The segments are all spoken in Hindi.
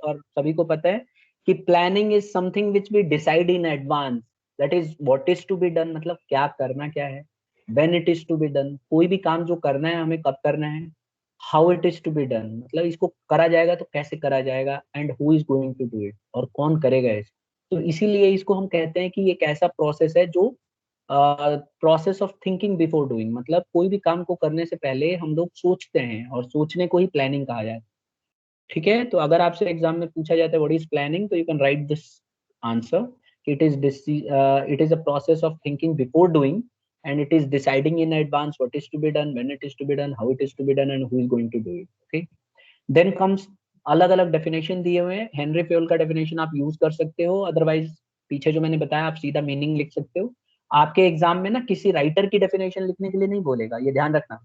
और सभी को पता है कि planning is something which we decide in advance, that is what is to be done, मतलब क्या करना क्या है, when it is to be done, कोई भी काम जो करना है हमें कब करना है, how it is to be done, मतलब इसको करा जाएगा तो कैसे करा जाएगा, and who is going to do it, और कौन करेगा इसको। तो इसीलिए इसको हम कहते हैं कि एक ऐसा प्रोसेस है जो process of thinking before doing, मतलब कोई भी काम को करने से पहले हम लोग सोचते हैं, और सोचने को ही प्लानिंग कहा जाता है। ठीक है, तो अगर आपसे एग्जाम में पूछा जाता है व्हाट इज प्लानिंग, तो you can write this answer, it is a process of thinking before doing, and it is deciding in advance what is to be done, when it is to be done, how it is to be done, and who is going to do it. Okay, then comes, अलग अलग डेफिनेशन दिए हुए हैं। हेनरी फेयोल का डेफिनेशन आप यूज कर सकते हो, अदरवाइज पीछे जो मैंने बताया आप सीधा मीनिंग लिख सकते हो। आपके एग्जाम में ना किसी राइटर की डेफिनेशन लिखने के लिए नहीं बोलेगा, ये ध्यान रखना।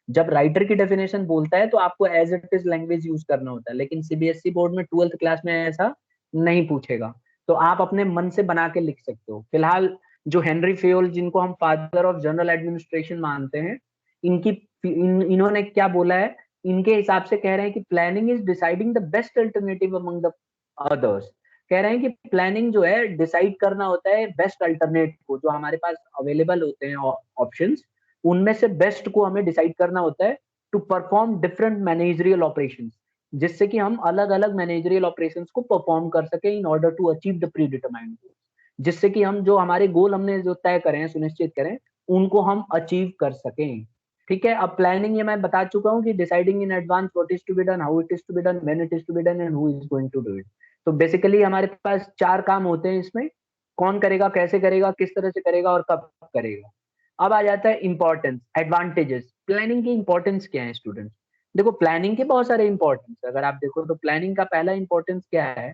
जब राइटर की डेफिनेशन बोलता है तो आपको as it is language use करना होता है, लेकिन सीबीएसई बोर्ड में 12th क्लास में ऐसा नहीं पूछेगा, तो आप अपने मन से बना के लिख सकते हो। फिलहाल जो हेनरी फेयोल, जिनको हम फादर ऑफ जनरल एडमिनिस्ट्रेशन मानते हैं, इन्होंने क्या बोला है, इनके हिसाब से कह रहे हैं कि planning is deciding the best alternative among the others. कह रहे हैं कि प्लानिंग जो है डिसाइड करना होता है बेस्ट अल्टरनेट को, जो हमारे पास अवेलेबल होते हैं ऑप्शंस, उनमें से बेस्ट को हमें डिसाइड करना होता है to perform different managerial operations, जिससे कि हम अलग अलग मैनेजरियल ऑपरेशंस को परफॉर्म कर सके in order to achieve the predetermined goal, जिससे कि हम जो हमारे गोल हमने जो तय करें, सुनिश्चित करें, उनको हम अचीव कर सकें। ठीक है, अब प्लानिंग ये मैं बता चुका हूँ कि deciding in advance what is to be done, how it is to be done, when it is to be done, and who is going to do it. तो बेसिकली हमारे पास 4 काम होते हैं इसमें, कौन करेगा, कैसे करेगा, किस तरह से करेगा, और कब करेगा। अब आ जाता है इंपॉर्टेंस, एडवांटेजेस। प्लानिंग की इंपॉर्टेंस क्या है स्टूडेंट्स? देखो, प्लानिंग के बहुत सारे इंपॉर्टेंस, अगर आप देखो तो प्लानिंग का पहला इंपॉर्टेंस क्या है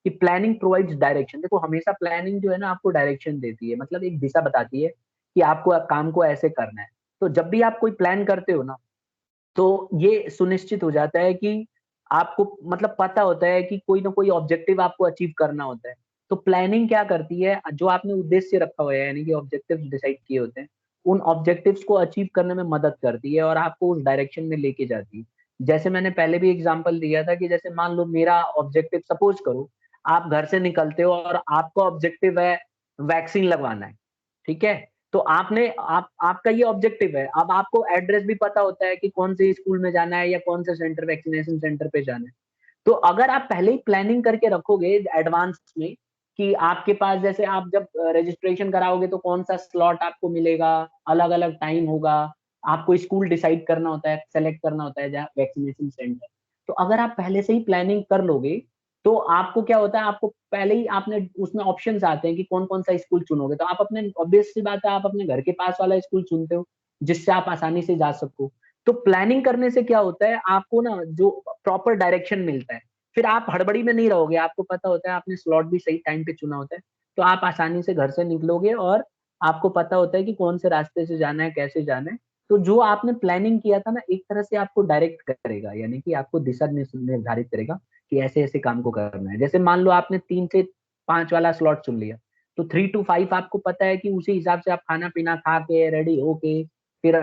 कि प्लानिंग प्रोवाइड्स डायरेक्शन। देखो, हमेशा प्लानिंग जो है ना आपको डायरेक्शन देती है, मतलब एक दिशा बताती है कि आपको काम को ऐसे करना है। तो जब भी आप कोई प्लान करते हो ना, तो ये सुनिश्चित हो जाता है कि आपको मतलब पता होता है कि कोई ना कोई ऑब्जेक्टिव आपको अचीव करना होता है। तो प्लानिंग क्या करती है, जो आपने उद्देश्य रखा हुआ है, यानी कि ऑब्जेक्टिव्स डिसाइड किए होते हैं, उन ऑब्जेक्टिव्स को अचीव करने में मदद करती है और आपको उस डायरेक्शन में लेके जाती है। जैसे मैंने पहले भी एग्जांपल दिया था कि जैसे मान लो मेरा ऑब्जेक्टिव, सपोज करो आप घर से निकलते हो और आपका ऑब्जेक्टिव है वैक्सीन लगवाना है। ठीक है, तो आपका ये ऑब्जेक्टिव है। अब आपको एड्रेस भी पता होता है कि कौन से स्कूल में जाना है या कौन से सेंटर, वैक्सीनेशन सेंटर पे जाना है। तो अगर आप पहले ही प्लानिंग करके रखोगे एडवांस में कि आपके पास, जैसे आप जब रजिस्ट्रेशन कराओगे तो कौन सा स्लॉट आपको मिलेगा, अलग अलग टाइम होगा, आपको स्कूल डिसाइड करना होता है, सेलेक्ट करना होता है जहाँ वैक्सीनेशन सेंटर। तो अगर आप पहले से ही प्लानिंग कर लोगे तो आपको क्या होता है, आपको पहले ही आपने उसमें ऑप्शंस आते हैं कि कौन कौन सा स्कूल चुनोगे, तो आप अपने, ऑब्वियस सी बात है, आप अपने घर के पास वाला स्कूल चुनते हो जिससे आप आसानी से जा सको। तो प्लानिंग करने से क्या होता है, आपको ना जो प्रॉपर डायरेक्शन मिलता है, फिर आप हड़बड़ी में नहीं रहोगे, आपको पता होता है आपने स्लॉट भी सही टाइम पे चुना होता है, तो आप आसानी से घर से निकलोगे और आपको पता होता है कि कौन से रास्ते से जाना है, कैसे जाना है। तो जो आपने प्लानिंग किया था ना, एक तरह से आपको डायरेक्ट करेगा, यानी कि आपको दिशा निर्धारित करेगा कि ऐसे ऐसे काम को करना है। जैसे मान लो आपने 3 से 5 वाला स्लॉट चुन लिया, तो 3 to 5 आपको पता है कि उसी हिसाब से आप खाना पीना खा के रेडी होके फिर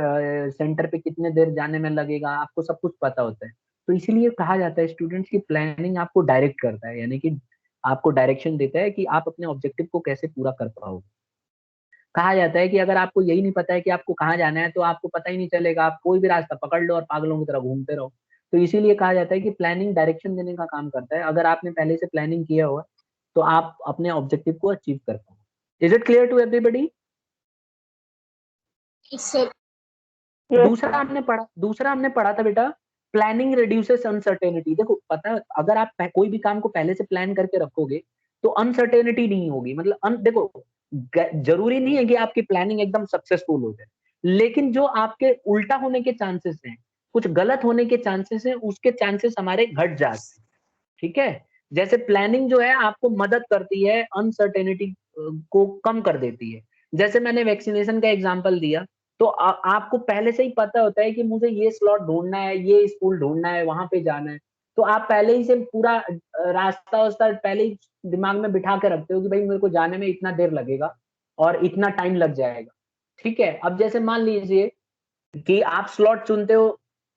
सेंटर पे कितने देर जाने में लगेगा, आपको सब कुछ पता होता है। तो इसीलिए कहा जाता है स्टूडेंट्स की प्लानिंग आपको डायरेक्ट करता है, यानी कि आपको डायरेक्शन देता है कि आप अपने ऑब्जेक्टिव को कैसे पूरा कर पाओगे। कहा जाता है कि अगर आपको यही नहीं पता है कि आपको कहाँ जाना है, तो आपको पता ही नहीं चलेगा, आप कोई भी रास्ता पकड़ लो और पागलों की तरह घूमते रहो। तो इसीलिए कहा जाता है कि प्लानिंग डायरेक्शन देने का काम करता है। अगर आपने पहले से प्लानिंग किया हुआ तो आप अपने ऑब्जेक्टिव को अचीव कर पाओगे। Is it clear to everybody? Sir. दूसरा हमने पढ़ा था बेटा, प्लानिंग रिड्यूसेस अनसर्टेनिटी। देखो, पता है, अगर आप कोई भी काम को पहले से प्लान करके रखोगे तो अनसर्टेनिटी नहीं होगी, मतलब देखो, जरूरी नहीं है कि आपकी प्लानिंग एकदम सक्सेसफुल हो जाए, लेकिन जो आपके उल्टा होने के चांसेस हैं, कुछ गलत होने के चांसेस हैं, उसके चांसेस हमारे घट जाते हैं। ठीक है, जैसे प्लानिंग जो है आपको मदद करती है, अनसर्टेनिटी को कम कर देती है। जैसे मैंने वैक्सीनेशन का एग्जांपल दिया, तो आपको पहले से ही पता होता है कि मुझे ये स्लॉट ढूंढना है, ये स्कूल ढूंढना है, वहां पे जाना है। तो आप पहले ही से पूरा रास्ता वास्ता पहले ही दिमाग में बिठा के रखते हो कि भाई मेरे को जाने में इतना देर लगेगा और इतना टाइम लग जाएगा। ठीक है, अब जैसे मान लीजिए कि आप स्लॉट चुनते हो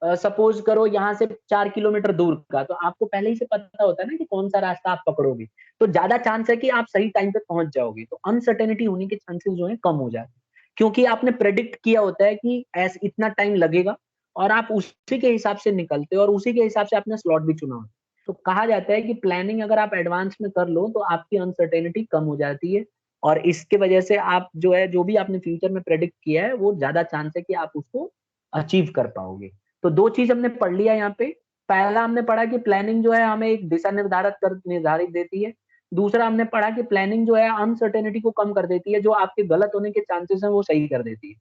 सपोज करो यहाँ से 4 किलोमीटर दूर का, तो आपको पहले ही से पता होता है ना कि कौन सा रास्ता आप पकड़ोगे, तो ज्यादा चांस है कि आप सही टाइम पे पहुंच जाओगे। तो अनसर्टेनिटी होने के चांसेस जो है कम हो जाते हैं, क्योंकि आपने प्रेडिक्ट किया होता है कि ऐसा इतना टाइम लगेगा, और आप उसी के हिसाब से निकलते हो और उसी के हिसाब से आपने स्लॉट भी चुना होता है। तो कहा जाता है कि प्लानिंग अगर आप एडवांस में कर लो तो आपकी अनसर्टेनिटी कम हो जाती है, और इसके वजह से आप जो है जो भी आपने फ्यूचर में प्रेडिक्ट किया है वो ज्यादा चांस है कि आप उसको अचीव कर पाओगे। तो दो चीज हमने पढ़ लिया यहाँ पे। पहला हमने पढ़ा कि प्लानिंग जो है हमें एक दिशा निर्धारित देती है। दूसरा हमने पढ़ा कि प्लानिंग जो है अनसर्टेनिटी को कम कर देती है, जो आपके गलत होने के चांसेस हैं वो सही कर देती है।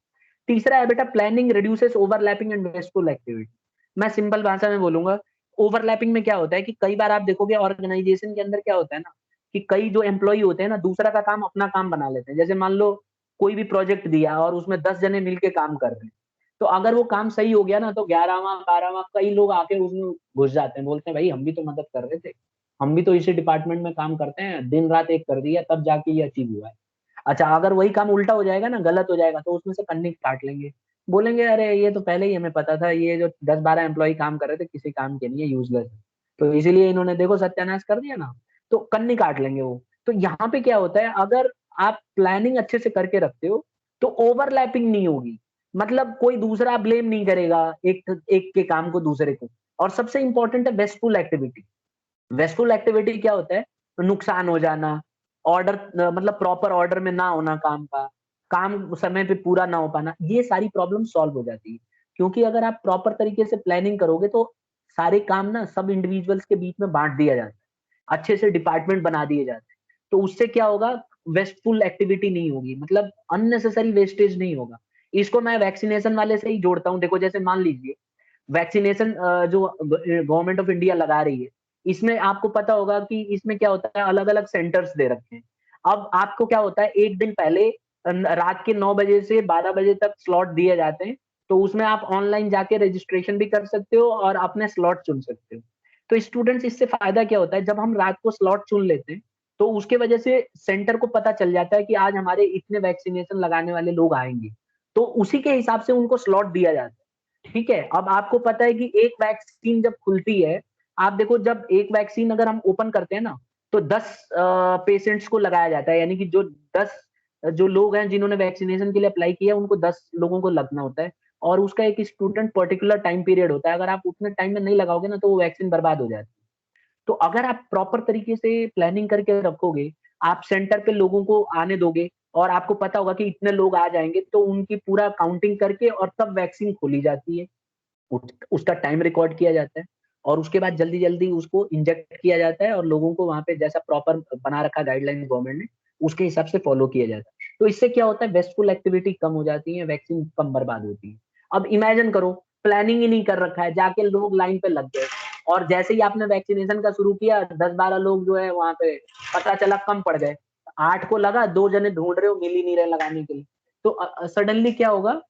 तीसरा है बेटा, planning reduces overlapping and wasteful activity. मैं सिंपल भाषा में बोलूंगा, ओवरलैपिंग में क्या होता है कि कई बार आप देखोगे ऑर्गेनाइजेशन के अंदर क्या होता है ना, कि कई जो एम्प्लॉय होते हैं ना दूसरा का काम अपना काम बना लेते हैं। जैसे मान लो कोई भी प्रोजेक्ट दिया और उसमें 10 जने मिलके काम कर रहे हैं, तो अगर वो काम सही हो गया ना तो 11वां 12वां कई लोग आके उसमें घुस जाते हैं, बोलते हैं भाई हम भी तो मदद कर रहे थे, हम भी तो इसी डिपार्टमेंट में काम करते हैं, दिन रात एक कर दिया तब जाके ये अचीव हुआ है। अच्छा, अगर वही काम उल्टा हो जाएगा ना, गलत हो जाएगा, तो उसमें से कन्नी काट लेंगे, बोलेंगे अरे ये तो पहले ही हमें पता था, ये जो 10 12 एम्प्लॉय काम कर रहे थे किसी काम के नहीं है, यूजलेस है, तो इसीलिए इन्होंने देखो सत्यानाश कर दिया ना, तो कन्नी काट लेंगे वो। तो यहाँ पे क्या होता है, अगर आप प्लानिंग अच्छे से करके रखते हो तो ओवरलैपिंग नहीं होगी, मतलब कोई दूसरा ब्लेम नहीं करेगा एक एक के काम को दूसरे को। और सबसे इंपॉर्टेंट है वेस्टफुल एक्टिविटी। वेस्टफुल एक्टिविटी क्या होता है, तो नुकसान हो जाना, ऑर्डर मतलब प्रॉपर ऑर्डर में ना होना काम का, काम समय पे पूरा ना हो पाना, ये सारी प्रॉब्लम सॉल्व हो जाती है। क्योंकि अगर आप प्रॉपर तरीके से प्लानिंग करोगे तो सारे काम ना सब इंडिविजुअल्स के बीच में बांट दिया जाता है, अच्छे से डिपार्टमेंट बना दिए जाते हैं। तो उससे क्या होगा, वेस्टफुल एक्टिविटी नहीं होगी, मतलब अननेसेसरी वेस्टेज नहीं होगा। इसको मैं वैक्सीनेशन वाले से ही जोड़ता हूँ। देखो जैसे मान लीजिए वैक्सीनेशन जो गवर्नमेंट ऑफ इंडिया लगा रही है, इसमें आपको पता होगा कि इसमें क्या होता है, अलग अलग सेंटर्स दे रखे हैं। अब आपको क्या होता है, एक दिन पहले रात के 9 बजे से 12 बजे तक स्लॉट दिए जाते हैं, तो उसमें आप ऑनलाइन जाके रजिस्ट्रेशन भी कर सकते हो और अपने स्लॉट चुन सकते हो। तो स्टूडेंट्स इससे फायदा क्या होता है, जब हम रात को स्लॉट चुन लेते हैं तो उसके वजह से सेंटर को पता चल जाता है कि आज हमारे इतने वैक्सीनेशन लगाने वाले लोग आएंगे, तो उसी के हिसाब से उनको स्लॉट दिया जाता है। ठीक है, अब आपको पता है कि एक वैक्सीन जब खुलती है, आप देखो जब एक वैक्सीन अगर हम ओपन करते हैं ना, तो 10 पेशेंट्स को लगाया जाता है, यानी कि जो 10 जो लोग हैं जिन्होंने वैक्सीनेशन के लिए अप्लाई किया उनको 10 लोगों को लगना होता है। और उसका एक स्टूडेंट पर्टिकुलर टाइम पीरियड होता है, अगर आप उतने टाइम में नहीं लगाओगे ना तो वो वैक्सीन बर्बाद हो जाती है। तो अगर आप प्रॉपर तरीके से प्लानिंग करके रखोगे, आप सेंटर पे लोगों को आने दोगे और आपको पता होगा कि इतने लोग आ जाएंगे, तो उनकी पूरा काउंटिंग करके और तब वैक्सीन खोली जाती है, उसका टाइम रिकॉर्ड किया जाता है, और उसके बाद जल्दी जल्दी उसको इंजेक्ट किया जाता है और लोगों को वहां पे जैसा प्रॉपर बना रखा गाइडलाइन गवर्नमेंट ने उसके हिसाब से फॉलो किया जाता है। तो इससे क्या होता है, वेस्टफुल एक्टिविटी कम हो जाती है, वैक्सीन कम बर्बाद होती है। अब इमेजिन करो, प्लानिंग ही नहीं कर रखा है, जाके लोग लाइन पे लग गए, और जैसे ही आपने वैक्सीनेशन का शुरू किया 10 12 लोग जो है वहां पे पता चला कम पड़ गए, 8 को लगा, 2 जने ढूंढ रहे हो मिल ही नहीं रहे लगाने के लिए, तो सडनली क्या होगा,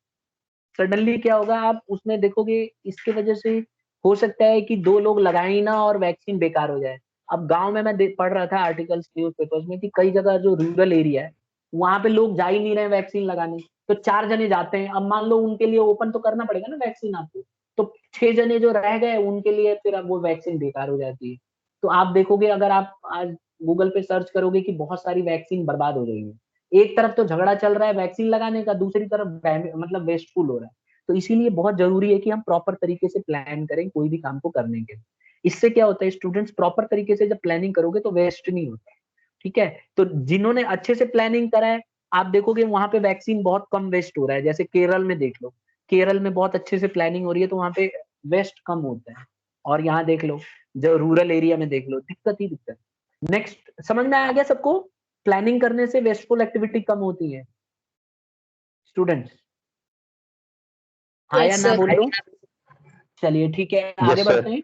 सडनली क्या होगा, आप उसमें देखोगे इसके वजह से हो सकता है कि 2 लोग लगाए ही ना और वैक्सीन बेकार हो जाए। अब गांव में मैं पढ़ रहा था आर्टिकल्स न्यूज पेपर्स में कि कई जगह जो रूरल एरिया है वहां पे लोग जा ही नहीं रहे वैक्सीन लगाने, तो 4 जने जाते हैं, अब मान लो उनके लिए ओपन तो करना पड़ेगा ना वैक्सीन आपको, तो 6 जने जो रह गए उनके लिए फिर अब वो वैक्सीन बेकार हो जाती है। तो आप देखोगे, अगर आप आज गूगल पे सर्च करोगे कि बहुत सारी वैक्सीन बर्बाद हो रही है, एक तरफ तो झगड़ा चल रहा है वैक्सीन लगाने का, दूसरी तरफ मतलब वेस्टफुल हो रहा है। तो इसीलिए बहुत जरूरी है कि हम प्रॉपर तरीके से प्लान करें कोई भी काम को करने के लिए। इससे क्या होता है, स्टूडेंट्स प्रॉपर तरीके से जब प्लानिंग करोगे तो वेस्ट नहीं होता। ठीक है, तो जिन्होंने अच्छे से प्लानिंग करा है, आप देखोगे वहां पे वैक्सीन बहुत कम वेस्ट हो रहा है। जैसे केरल में देख लो, केरल में बहुत अच्छे से प्लानिंग हो रही है तो वहां पे वेस्ट कम होता है। और यहाँ देख लो, जो रूरल एरिया में देख लो, दिक्कत ही दिक्कत। नेक्स्ट, समझ में आ गया सबको, प्लानिंग करने से वेस्टफुल एक्टिविटी कम होती है स्टूडेंट्स? हाँ या यस ना सर। बोलो। चलिए ठीक है, आगे यस सर। बढ़ते हैं।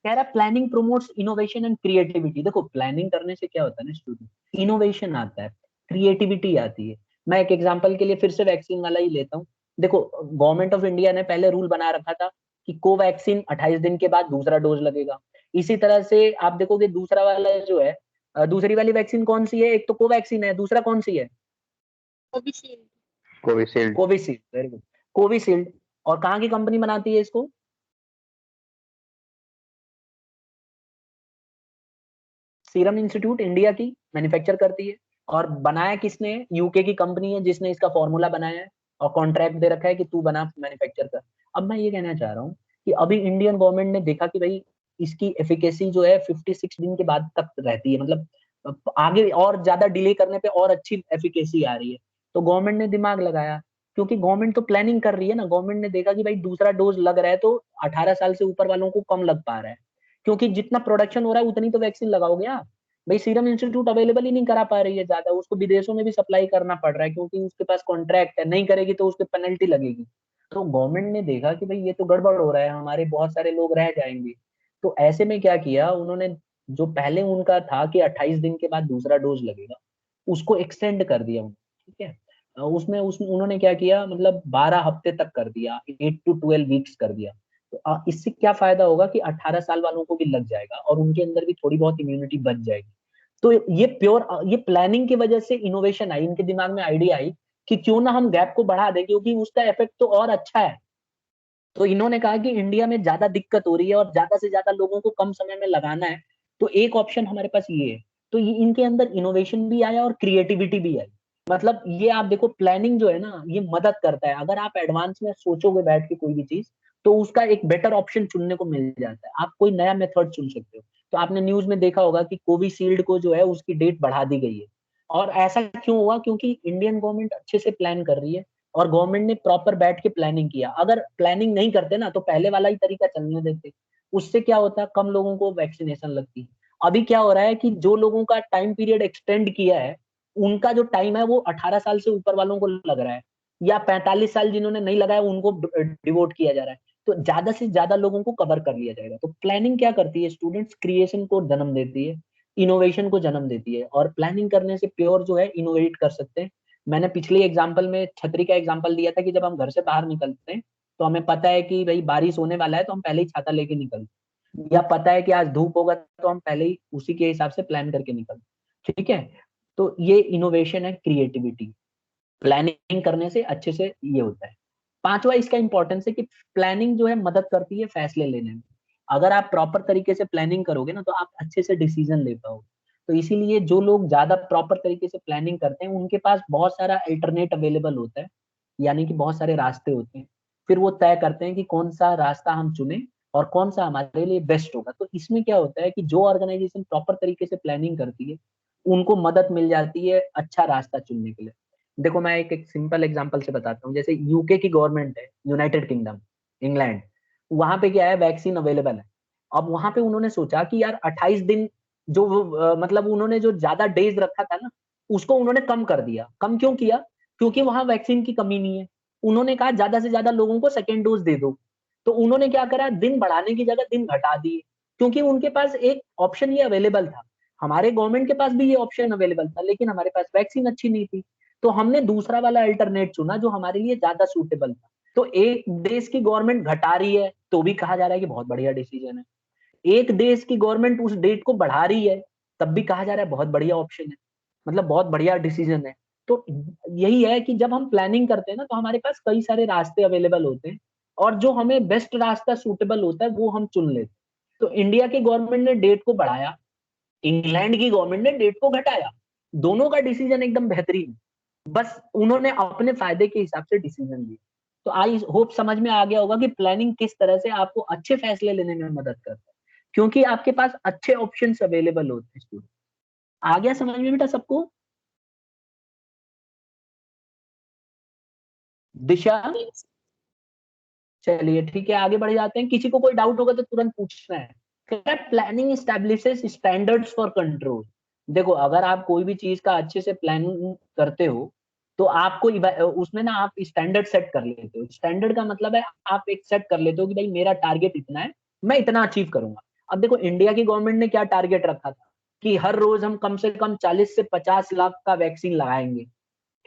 कह रहा planning promotes innovation and creativity. देखो प्लानिंग करने से क्या होता है ना स्टूडेंट, इनोवेशन आता है, क्रिएटिविटी आती है। मैं एक एग्जांपल के लिए फिर से वैक्सीन वाला ही लेता हूँ। देखो गवर्नमेंट ऑफ इंडिया ने पहले रूल बना रखा था कि कोवैक्सीन 28 दिन के बाद दूसरा डोज लगेगा। इसी तरह से आप देखोगे दूसरा वाला जो है, दूसरी वाली वैक्सीन कौन सी है, एक तो कोवैक्सीन है, दूसरा कौन सी है, Covishield. Covishield. Covishield, very good, Covishield. और कहाँ की कंपनी बनाती है इसको, सीरम इंस्टीट्यूट इंडिया की मैन्युफैक्चर करती है, और बनाया किसने है? यूके की कंपनी है जिसने इसका फॉर्मूला बनाया है और कॉन्ट्रैक्ट दे रखा है कि तू बना, मैन्युफैक्चर कर। अब मैं ये कहना चाह रहा हूँ कि अभी इंडियन गवर्नमेंट ने देखा कि भाई इसकी एफिकेसी जो है 56 दिन के बाद तक रहती है, मतलब आगे और ज्यादा डिले करने पे और अच्छी एफिकेसी आ रही है, तो गवर्नमेंट ने दिमाग लगाया, क्योंकि गवर्नमेंट तो प्लानिंग कर रही है ना। गवर्नमेंट ने देखा कि भाई दूसरा डोज लग रहा है तो 18 साल से ऊपर वालों को कम लग पा रहा है, क्योंकि जितना प्रोडक्शन हो रहा है उतनी तो वैक्सीन लगाओगे आप। भाई सीरम इंस्टीट्यूट अवेलेबल ही नहीं करा पा रही है ज्यादा, उसको विदेशों में भी सप्लाई करना पड़ रहा है, क्योंकि उसके पास कॉन्ट्रैक्ट है, नहीं करेगी तो उसके पेनल्टी लगेगी। तो गवर्नमेंट ने देखा कि भाई ये तो गड़बड़ हो रहा है, हमारे बहुत सारे लोग रह जाएंगे। तो ऐसे में क्या किया उन्होंने, जो पहले उनका था कि 28 दिन के बाद दूसरा डोज लगेगा, उसको एक्सटेंड कर दिया उन्होंने, ठीक है। उसमें उसमें उन्होंने क्या किया, मतलब 12 हफ्ते तक कर दिया, 8 to 12 वीक्स कर दिया। तो इससे क्या फायदा होगा कि 18 साल वालों को भी लग जाएगा और उनके अंदर भी थोड़ी बहुत इम्यूनिटी बच जाएगी। तो ये प्लानिंग की वजह से इनोवेशन आई, इनके दिमाग में आइडिया आई कि क्यों ना हम गैप को बढ़ा दें, क्योंकि उसका इफेक्ट तो और अच्छा है। तो इन्होंने कहा कि इंडिया में ज्यादा दिक्कत हो रही है और ज्यादा से ज्यादा लोगों को कम समय में लगाना है, तो एक ऑप्शन हमारे पास ये है। तो ये इनके अंदर इनोवेशन भी आया और क्रिएटिविटी भी आई। मतलब ये आप देखो, प्लानिंग जो है ना ये मदद करता है, अगर आप एडवांस में सोचोगे बैठ के कोई भी चीज, तो उसका एक बेटर ऑप्शन चुनने को मिल जाता है, आप कोई नया मेथड चुन सकते हो। तो आपने न्यूज में देखा होगा कि कोविशील्ड को जो है उसकी डेट बढ़ा दी गई है। और ऐसा क्यों हुआ? क्योंकि इंडियन गवर्नमेंट अच्छे से प्लान कर रही है और गवर्नमेंट ने प्रॉपर बैठ के प्लानिंग किया। अगर प्लानिंग नहीं करते ना तो पहले वाला ही तरीका चलने देते, उससे क्या होता है, कम लोगों को वैक्सीनेशन लगती है। अभी क्या हो रहा है कि जो लोगों का टाइम पीरियड एक्सटेंड किया है, उनका जो टाइम है वो 18 साल से ऊपर वालों को लग रहा है, या 45 साल जिन्होंने नहीं लगाया उनको डिवोट किया जा रहा है। तो ज्यादा से ज्यादा लोगों को कवर कर लिया जाएगा। तो प्लानिंग क्या करती है स्टूडेंट्स, क्रिएशन को जन्म देती है, इनोवेशन को जन्म देती है, और प्लानिंग करने से प्योर जो है इनोवेट कर सकते हैं। मैंने पिछले एग्जाम्पल में छतरी का एग्जाम्पल दिया था कि जब हम घर से बाहर निकलते हैं तो हमें पता है कि भाई बारिश होने वाला है, तो हम पहले ही छाता लेके निकलते हैं, या पता है कि आज धूप होगा तो हम पहले ही उसी के हिसाब से प्लान करके निकलते हैं, ठीक है। तो ये इनोवेशन है, क्रिएटिविटी। प्लानिंग करने से अच्छे से ये होता है। पांचवा इसका इंपॉर्टेंस है कि प्लानिंग जो है मदद करती है फैसले लेने में। अगर आप प्रॉपर तरीके से प्लानिंग करोगे ना तो आप अच्छे से डिसीजन ले पाओगे। तो इसीलिए जो लोग ज्यादा प्रॉपर तरीके से प्लानिंग करते हैं उनके पास बहुत सारा अल्टरनेट अवेलेबल होता है, यानी कि बहुत सारे रास्ते होते हैं। फिर वो तय करते हैं कि कौन सा रास्ता हम चुने और कौन सा हमारे लिए बेस्ट होगा। तो इसमें क्या होता है कि जो ऑर्गेनाइजेशन प्रॉपर तरीके से प्लानिंग करती है उनको मदद मिल जाती है अच्छा रास्ता चुनने के लिए। देखो मैं एक सिंपल एग्जांपल से बताता हूँ। जैसे यूके की गवर्नमेंट है, यूनाइटेड किंगडम, इंग्लैंड, वहां पे क्या है, वैक्सीन अवेलेबल है। अब वहां पे उन्होंने सोचा कि यार 28 दिन जो मतलब उन्होंने जो ज्यादा डेज रखा था ना उसको उन्होंने कम कर दिया। कम क्यों किया? क्योंकि वहां वैक्सीन की कमी नहीं है। उन्होंने कहा ज्यादा से ज्यादा लोगों को सेकेंड डोज दे दो। तो उन्होंने क्या करा, दिन बढ़ाने की जगह दिन घटा दिए, क्योंकि उनके पास एक ऑप्शन ये अवेलेबल था। हमारे गवर्नमेंट के पास भी ये ऑप्शन अवेलेबल था, लेकिन हमारे पास वैक्सीन अच्छी नहीं थी। तो हमने दूसरा वाला अल्टरनेट चुना जो हमारे लिए ज्यादा सूटेबल था। तो एक देश की गवर्नमेंट घटा रही है तो भी कहा जा रहा है कि बहुत बढ़िया डिसीजन है। एक देश की गवर्नमेंट उस डेट को बढ़ा रही है तब भी कहा जा रहा है बहुत बढ़िया ऑप्शन है, मतलब बहुत बढ़िया डिसीजन है। तो यही है कि जब हम प्लानिंग करते हैं ना तो हमारे पास कई सारे रास्ते अवेलेबल होते हैं, और जो हमें बेस्ट रास्ता सूटेबल होता है वो हम चुन लेते हैं। तो इंडिया की गवर्नमेंट ने डेट को बढ़ाया, इंग्लैंड की गवर्नमेंट ने डेट को घटाया। दोनों का डिसीजन एकदम बेहतरीन, बस उन्होंने अपने फायदे के हिसाब से डिसीजन लिए। तो आई होप समझ में आ गया होगा कि प्लानिंग किस तरह से आपको अच्छे फैसले लेने में मदद करता है, क्योंकि आपके पास अच्छे ऑप्शंस अवेलेबल होते हैं स्टूडेंट। आ गया समझ में बेटा सबको? दिशा, चलिए ठीक है आगे बढ़ जाते हैं। किसी को कोई डाउट होगा तो तुरंत पूछना है। Planning establishes standards for control. देखो अगर आप कोई भी चीज का अच्छे से प्लानिंग करते हो तो आपको उसमें ना आप स्टैंडर्ड सेट कर लेते हो। स्टैंडर्ड का मतलब है आप एक सेट कर लेते हो कि भाई मेरा टारगेट इतना है, मैं इतना अचीव करूंगा। अब देखो इंडिया की गवर्नमेंट ने क्या टारगेट रखा था कि हर रोज हम कम से कम 40 से 50 लाख का वैक्सीन लगाएंगे,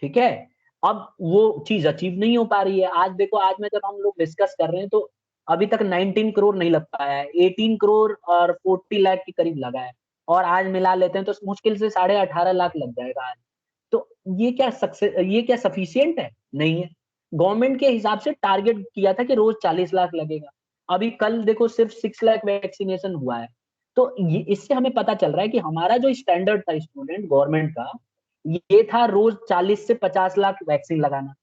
ठीक है। अब वो चीज अचीव नहीं हो पा रही है। आज देखो, आज में जब हम लोग डिस्कस कर रहे हैं तो अभी तक 19 करोड़ नहीं लग पाया है, 18 करोड़ और 40 लाख के करीब लगा है। और आज मिला लेते हैं तो मुश्किल से 18.5 लाख लग जाएगा आज। तो ये क्या सक्सेस, ये क्या सफिशियंट है? नहीं है। गवर्नमेंट के हिसाब से टारगेट किया था कि रोज 40 लाख लगेगा। अभी कल देखो सिर्फ 6 लाख वैक्सीनेशन हुआ है। तो इससे हमें पता चल रहा है कि हमारा जो स्टैंडर्ड था स्टूडेंट गवर्नमेंट का, ये था रोज 40 से 50 लाख वैक्सीन लगाना।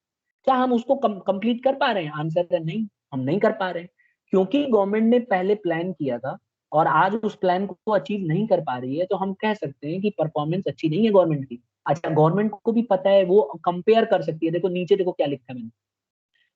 क्या हम उसको कंप्लीट कर पा रहे हैं? आंसर है नहीं, हम नहीं कर पा रहे हैं, क्योंकि गवर्नमेंट ने पहले प्लान किया था और आज उस प्लान को अचीव नहीं कर पा रही है, तो हम कह सकते हैं कि परफॉर्मेंस अच्छी नहीं है गवर्नमेंट की। अच्छा, गवर्नमेंट को भी पता है, वो कंपेयर कर सकती है। देखो नीचे देखो क्या लिखा है मैंने,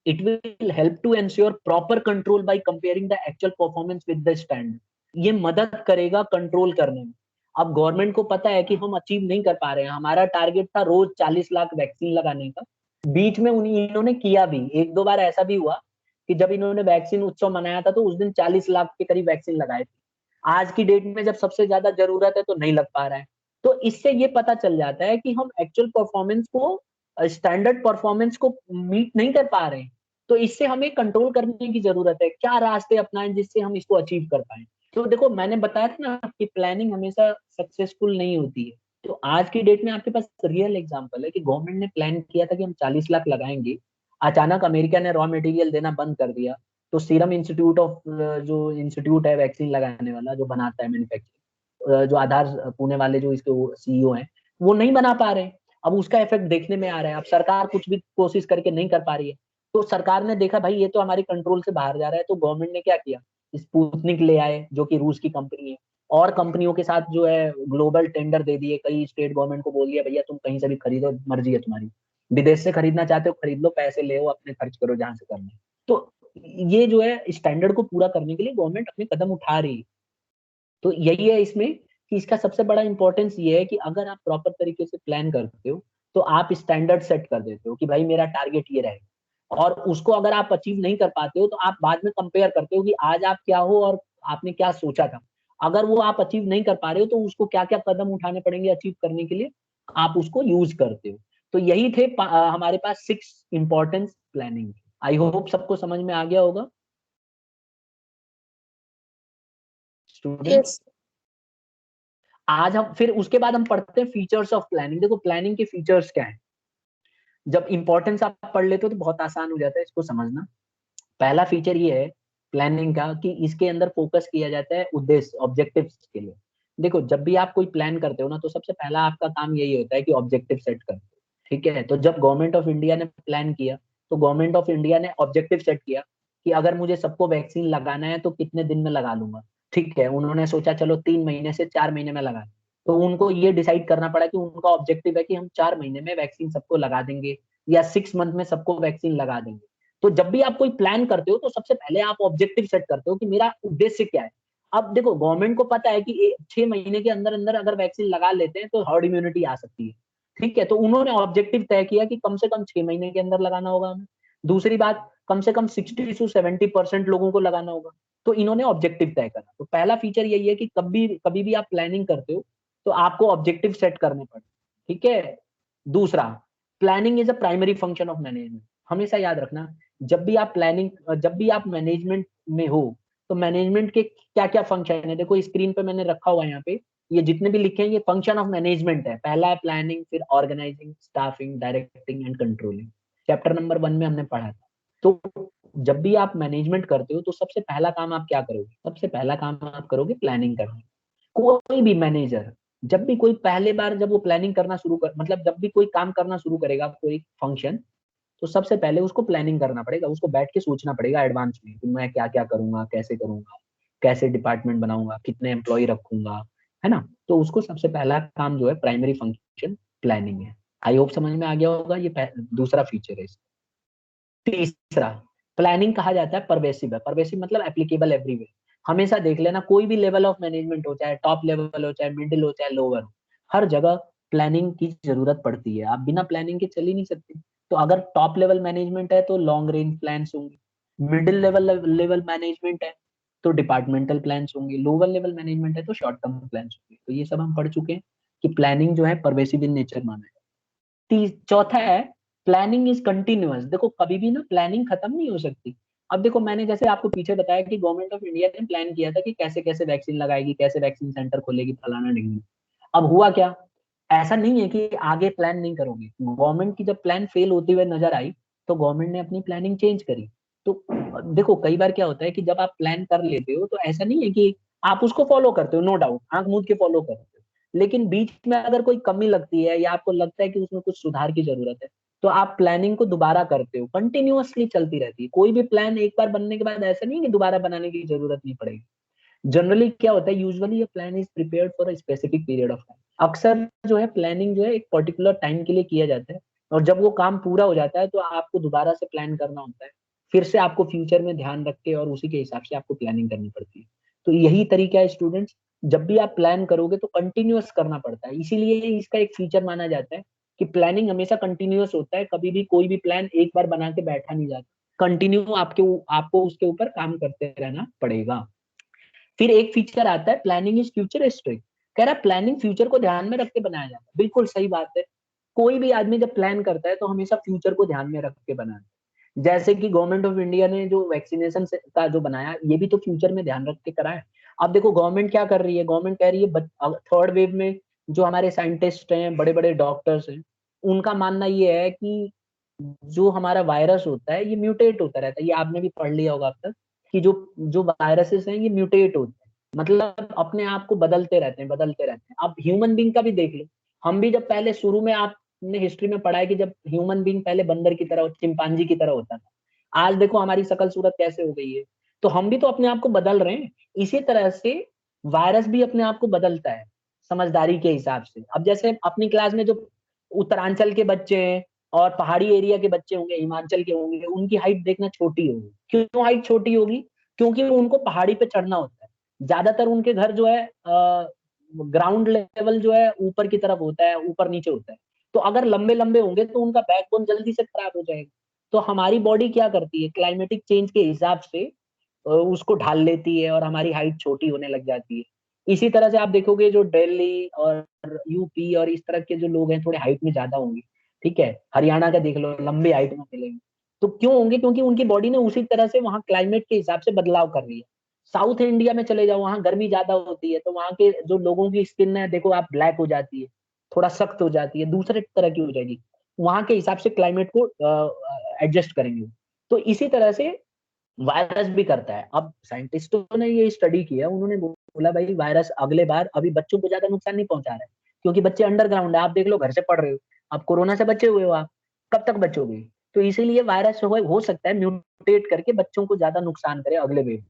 it will help to ensure proper control by comparing the actual performance with the standard. ये मदद करेगा कंट्रोल करने में। अब गवर्नमेंट को पता है कि हम अचीव नहीं कर पा रहे हैं, हमारा टारगेट था रोज 40 लाख वैक्सीन लगाने का, बीच में इन्होंने किया भी, एक दो बार ऐसा भी हुआ कि जब इन्होंने वैक्सीन उत्सव मनाया था तो उस दिन 40 लाख के करीब वैक्सीन लगाए थे। आज की डेट में जब सबसे ज्यादा जरूरत है तो नहीं लग पा रहा है। तो इससे ये पता चल जाता है कि हम एक्चुअल परफॉर्मेंस को, स्टैंडर्ड परफॉर्मेंस को मीट नहीं कर पा रहे हैं। तो इससे हमें कंट्रोल करने की जरूरत है, क्या रास्ते अपनाएं जिससे हम इसको अचीव कर पाए। तो देखो मैंने बताया था ना कि प्लानिंग हमेशा सक्सेसफुल नहीं होती है। तो आज की डेट में आपके पास रियल एग्जांपल है कि गवर्नमेंट ने प्लान किया था कि हम 40 लाख लगाएंगे, अचानक अमेरिका ने रॉ मटेरियल देना बंद कर दिया। तो सीरम इंस्टीट्यूट ऑफ, जो इंस्टीट्यूट है वैक्सीन लगाने वाला जो बनाता है मैन्युफैक्चर, जो आधार पुणे वाले जो इसके सीईओ हैं, वो नहीं बना पा रहे हैं। अब उसका इफेक्ट देखने में आ रहा है। अब सरकार कुछ भी कोशिश करके नहीं कर पा रही है, तो सरकार ने देखा भाई ये तो हमारी कंट्रोल से बाहर जा रहा है, तो गवर्नमेंट ने क्या किया, स्पुतनिक ले आए जो कि रूस की कंपनी है, और कंपनियों के साथ जो है ग्लोबल टेंडर दे दिए, कई स्टेट गवर्नमेंट को बोल दिया भैया तुम कहीं से भी खरीदो, मर्जी है तुम्हारी, विदेश से खरीदना चाहते हो खरीद लो, पैसे ले अपने खर्च करो जहां से करना है। तो ये जो है स्टैंडर्ड को पूरा करने के लिए गवर्नमेंट अपने कदम उठा रही है। तो यही है इसमें कि इसका सबसे बड़ा इंपॉर्टेंस ये है कि अगर आप प्रॉपर तरीके से प्लान करते हो तो आप स्टैंडर्ड सेट कर देते हो कि भाई मेरा टारगेट ये रहेगा, और उसको अगर आप अचीव नहीं कर पाते हो तो आप बाद में कंपेयर करते हो कि आज आप क्या हो और आपने क्या सोचा था। अगर वो आप अचीव नहीं कर पा रहे हो तो उसको क्या क्या कदम उठाने पड़ेंगे अचीव करने के लिए, आप उसको यूज करते हो। तो यही थे हमारे पास 6 इंपॉर्टेंस प्लानिंग। आई होप सबको समझ में आ गया होगा स्टूडेंट्स। यस। आज हम फिर उसके बाद हम पढ़ते हैं फीचर्स ऑफ प्लानिंग। देखो प्लानिंग के फीचर्स क्या है, जब इंपॉर्टेंस आप पढ़ लेते हो तो बहुत आसान हो जाता है इसको समझना। पहला फीचर ये है प्लानिंग का कि इसके अंदर फोकस किया जाता है उद्देश्य, ऑब्जेक्टिव्स के लिए। देखो जब भी आप कोई प्लान करते हो ना, तो सबसे पहला आपका काम यही होता है कि ऑब्जेक्टिव सेट करते हो। ठीक है, तो जब गवर्नमेंट ऑफ इंडिया ने प्लान किया, तो गवर्नमेंट ऑफ इंडिया ने ऑब्जेक्टिव सेट किया कि अगर मुझे सबको वैक्सीन लगाना है तो कितने दिन में लगा लूंगा। ठीक है, उन्होंने सोचा चलो 3 महीने से 4 महीने में लगा, तो उनको ये डिसाइड करना पड़ा कि उनका ऑब्जेक्टिव है कि हम 4 महीने में वैक्सीन सबको लगा देंगे, या 6 मंथ में सबको वैक्सीन लगा देंगे। तो जब भी आप कोई प्लान करते हो तो सबसे पहले आप ऑब्जेक्टिव सेट करते हो कि मेरा उद्देश्य क्या है। अब देखो गवर्नमेंट को पता है कि 6 महीने के अंदर अंदर अगर वैक्सीन लगा लेते हैं तो हर्ड इम्यूनिटी आ सकती है। ठीक है, तो उन्होंने ऑब्जेक्टिव तय किया कि कम से कम 6 महीने के अंदर लगाना होगा हमें। दूसरी बात, कम से कम 60 से 70% लोगों को लगाना होगा। तो इन्होंने ऑब्जेक्टिव तय करा। तो पहला फीचर यही है कि कभी कभी भी आप प्लानिंग करते हो तो आपको ऑब्जेक्टिव सेट करने पड़े। ठीक है। दूसरा, planning is a primary function of management. हमेशा याद रखना, जब भी आप मैनेजमेंट में हो, तो मैनेजमेंट के क्या क्या फंक्शन है, देखो स्क्रीन पे मैंने रखा हुआ है यहाँ पे, ये जितने भी लिखे हैं ये फंक्शन ऑफ मैनेजमेंट है। पहला है प्लानिंग, फिर organising, staffing, directing and controlling. Chapter number 1 में हमने पढ़ा था। तो जब भी आप मैनेजमेंट करते हो तो सबसे पहला काम आप क्या करोगे, सबसे पहला काम आप करोगे प्लानिंग करना। कोई भी मैनेजर जब भी कोई पहले बार जब वो प्लानिंग करना शुरू कर, मतलब जब भी कोई काम करना शुरू करेगा कोई फंक्शन, तो सबसे पहले उसको प्लानिंग करना पड़ेगा, उसको बैठ के सोचना पड़ेगा एडवांस में कि मैं क्या क्या करूंगा, कैसे डिपार्टमेंट बनाऊंगा, कितने एम्प्लॉय रखूंगा, है ना। तो उसको सबसे पहला काम जो है प्राइमरी फंक्शन प्लानिंग है। आई होप समझ में आ गया होगा, ये दूसरा फीचर है। तीसरा, प्लानिंग कहा जाता है परवेसिव है। परवेसिव मतलब एप्लीकेबल एवरीवेयर। हमेशा देख लेना, कोई भी लेवल ऑफ मैनेजमेंट हो, चाहे टॉप लेवल हो, चाहे मिडिल हो, चाहे लोअर हो, हर जगह प्लानिंग की जरूरत पड़ती है। आप बिना प्लानिंग के चल ही नहीं सकते। तो अगर टॉप लेवल मैनेजमेंट है तो लॉन्ग रेंज प्लान्स होंगे, मिडिल लेवल मैनेजमेंट है तो डिपार्टमेंटल प्लान्स होंगे, लोअर लेवल मैनेजमेंट है तो शॉर्ट टर्म प्लान्स होंगे। तो ये सब हम पढ़ चुके हैं कि प्लानिंग जो है परवेसिव इन नेचर माना है। चौथा है प्लानिंग इज कंटिन्यूअस। देखो कभी भी ना प्लानिंग खत्म नहीं हो सकती। अब देखो मैंने जैसे आपको पीछे बताया कि गवर्नमेंट ऑफ इंडिया ने प्लान किया था कि कैसे कैसे वैक्सीन लगाएगी, कैसे वैक्सीन सेंटर खोलेगी, फलाना ढिंगना। अब हुआ क्या, ऐसा नहीं है कि आगे प्लान नहीं करोगे। गवर्नमेंट की जब प्लान फेल होती हुए नजर आई तो गवर्नमेंट ने अपनी प्लानिंग चेंज करी। तो देखो कई बार क्या होता है कि जब आप प्लान कर लेते हो तो ऐसा नहीं है कि आप उसको फॉलो करते हो, नो डाउट, आंख मूंद के फॉलो करते हो। लेकिन बीच में अगर कोई कमी लगती है या आपको लगता है कि उसमें कुछ सुधार की जरूरत है, तो आप प्लानिंग को दोबारा करते हो, कंटिन्यूअसली चलती रहती है। कोई भी प्लान एक बार बनने के बाद ऐसा नहीं कि दोबारा बनाने की जरूरत नहीं पड़ेगी। जनरली क्या होता है, यूजुअली ये plan is prepared for a specific period of time. अक्सर जो है प्लानिंग जो है एक पर्टिकुलर टाइम के लिए किया जाता है, और जब वो काम पूरा हो जाता है तो आपको दोबारा से प्लान करना होता है, फिर से आपको फ्यूचर में ध्यान रख के और उसी के हिसाब से आपको प्लानिंग करनी पड़ती है। तो यही तरीका है स्टूडेंट्स, जब भी आप प्लान करोगे तो कंटिन्यूअस करना पड़ता है। इसीलिए इसका एक फीचर माना जाता है कि प्लानिंग हमेशा कंटिन्यूअस होता है, कभी भी कोई भी प्लान एक बार बना के बैठा नहीं जाता, कंटिन्यू आपको उसके ऊपर काम करते रहना पड़ेगा। फिर एक फीचर आता है प्लानिंग इज फ्यूचरिस्टिक। कह रहा है प्लानिंग फ्यूचर को ध्यान में रख के बनाया जाता है। बिल्कुल सही बात है। कोई भी आदमी जब प्लान करता है तो हमेशा फ्यूचर को ध्यान में रख के बनाता है। जैसे कि गवर्नमेंट ऑफ इंडिया ने जो वैक्सीनेशन का जो बनाया, ये भी तो फ्यूचर में ध्यान रख के करा है। अब देखो गवर्नमेंट क्या कर रही है, गवर्नमेंट कह रही है थर्ड वेव में जो हमारे साइंटिस्ट हैं, बड़े बड़े डॉक्टर्स हैं, उनका मानना ये है कि जो हमारा वायरस होता है ये म्यूटेट होता रहता है। ये आपने भी पढ़ लिया होगा अब तक कि जो जो वायरसेस हैं ये म्यूटेट होते हैं, मतलब अपने आप को बदलते रहते हैं, बदलते रहते हैं। अब ह्यूमन बींग का भी देख लो, हम भी जब पहले शुरू में, आपने हिस्ट्री में पढ़ा है कि जब ह्यूमन बींग पहले बंदर की तरह, चिंपांजी की तरह होता था, आज देखो हमारी शकल सूरत कैसे हो गई है। तो हम भी तो अपने आप को बदल रहे हैं। इसी तरह से वायरस भी अपने आप को बदलता है समझदारी के हिसाब से। अब जैसे अपनी क्लास में जो उत्तरांचल के बच्चे हैं और पहाड़ी एरिया के बच्चे होंगे, हिमाचल के होंगे, उनकी हाइट देखना छोटी होगी। क्यों हाइट छोटी होगी? क्योंकि उनको पहाड़ी पे चढ़ना होता है। ज्यादातर उनके घर जो है ग्राउंड लेवल जो है ऊपर की तरफ होता है, ऊपर नीचे होता है। तो अगर लंबे लंबे होंगे तो उनका बैकबोन जल्दी से खराब हो जाएगा। तो हमारी बॉडी क्या करती है, क्लाइमेटिक चेंज के हिसाब से उसको ढाल लेती है और हमारी हाइट छोटी होने लग जाती है। इसी तरह से आप देखोगे जो दिल्ली और यूपी और इस तरह के जो लोग हैं थोड़े हाइट में ज्यादा होंगे, ठीक है, हरियाणा का देख लो, लंबे हाइट में मिलेंगे। तो क्यों होंगे? क्योंकि उनकी बॉडी ने उसी तरह से वहाँ क्लाइमेट के हिसाब से बदलाव कर रही है। साउथ इंडिया में चले जाओ, वहाँ गर्मी ज्यादा होती है, तो वहाँ के जो लोगों की स्किन है देखो आप, ब्लैक हो जाती है, थोड़ा सख्त हो जाती है, दूसरे तरह की हो जाएगी। वहाँ के हिसाब से क्लाइमेट को एडजस्ट करेंगे। तो इसी तरह से वायरस भी करता है। अब साइंटिस्टों ने ये स्टडी किया, उन्होंने बोला भाई वायरस अगले बार, अभी बच्चों को ज्यादा नुकसान नहीं पहुंचा रहा है क्योंकि बच्चे अंडरग्राउंड है, आप देख लो घर से पढ़ रहे हो। अब कोरोना से बचे हुए हो आप, कब तक बचोगे? तो इसीलिए वायरस हो सकता है म्यूटेट करके बच्चों को ज्यादा नुकसान करे अगले वेव।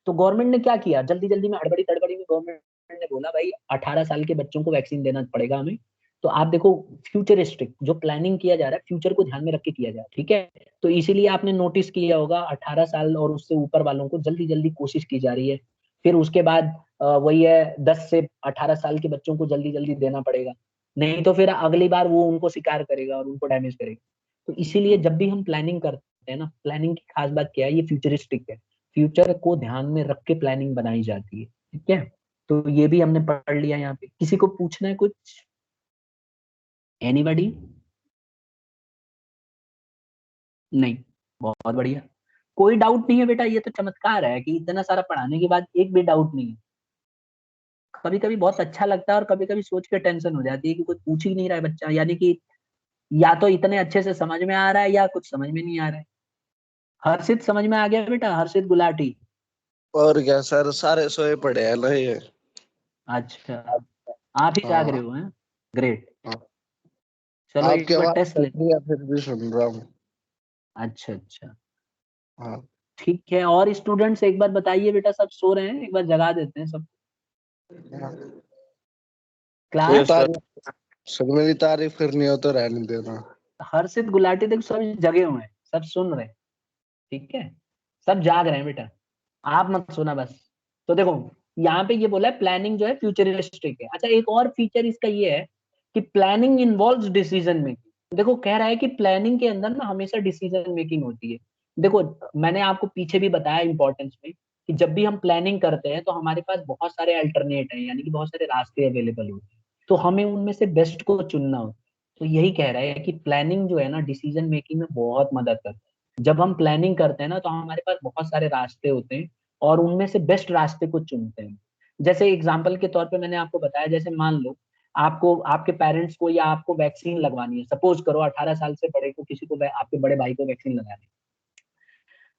तो गवर्नमेंट ने क्या किया, जल्दी जल्दी में हड़बड़ी तड़बड़ी में गवर्नमेंट ने बोला भाई 18 साल के बच्चों को वैक्सीन देना पड़ेगा हमें। तो आप देखो फ्यूचरिस्टिक जो प्लानिंग किया जा रहा है, फ्यूचर को ध्यान में रख के किया जा रहा है, ठीक है। तो इसीलिए आपने नोटिस किया होगा 18 साल और उससे ऊपर वालों को जल्दी जल्दी कोशिश की जा रही है। फिर उसके बाद वही है 10 से 18 साल के बच्चों को जल्दी जल्दी देना पड़ेगा, नहीं तो फिर अगली बार वो उनको शिकार करेगा और उनको डैमेज करेगा। तो इसीलिए जब भी हम प्लानिंग करते हैं ना, प्लानिंग की खास बात क्या है, ये फ्यूचरिस्टिक है, फ्यूचर को ध्यान में रख के प्लानिंग बनाई जाती है, ठीक है। तो ये भी हमने पढ़ लिया। यहाँ पे किसी को पूछना है कुछ? एनीबडी? नहीं? बहुत बढ़िया। कोई डाउट नहीं है बेटा, ये तो चमत्कार है कि इतना सारा पढ़ाने के बाद एक भी डाउट नहीं है। कभी कभी बहुत अच्छा लगता है और कभी कभी सोच के टेंशन हो जाती है कि कोई पूछ ही नहीं रहा है बच्चा, यानी कि या तो इतने अच्छे से समझ में आ रहा है या कुछ समझ में नहीं आ रहा है। हर्षित समझ में आ गया बेटा? हर्षित गुलाटी? और क्या सर, सारे सोए पड़े हैं ना ये। अच्छा, आप ही जाग रहे हाँ। हो हैं? ग्रेट। हाँ। चलो आपकी एक बार आवाज टेस्ट कट ले। रही है फिर भी सुन रहा हूँ। अच्छा अच्छा, हाँ। ठीक है। और स्टूडेंट्स एक बार बताइए बेटा, सब सो रहे हैं? एक बार जगा देते हैं सब। हाँ। कोई क्लास? तारीफ, सर मेरी तारीफ करनी हो तो रहने देना। हर्षित गुलाटी तक सब जगे हुए हैं, सब सुन रहे हैं, ठीक है, सब जाग रहे हैं बेटा, आप मत सुना बस। तो देखो यहाँ पे ये बोला है प्लानिंग जो है फ्यूचरिस्टिक है। अच्छा, एक और फीचर इसका ये है कि प्लानिंग इन्वॉल्व्स डिसीजन मेकिंग। देखो कह रहा है कि प्लानिंग के अंदर ना हमेशा डिसीजन मेकिंग होती है। देखो मैंने आपको पीछे भी बताया इंपॉर्टेंस में कि जब भी हम प्लानिंग करते हैं तो हमारे पास बहुत सारे अल्टरनेट हैं, यानी कि बहुत सारे रास्ते अवेलेबल होते हैं, तो हमें उनमें से बेस्ट को चुनना होता है। तो यही कह रहा है कि प्लानिंग जो है ना डिसीजन मेकिंग में बहुत मदद करता है। जब हम प्लानिंग करते हैं ना तो हमारे पास बहुत सारे रास्ते होते हैं और उनमें से बेस्ट रास्ते को चुनते हैं। जैसे एग्जाम्पल के तौर पे मैंने आपको बताया, जैसे मान लो आपको आपके पेरेंट्स को या आपको वैक्सीन लगवानी है, सपोज करो 18 साल से बड़े को किसी को, आपके बड़े भाई को वैक्सीन लगानी है,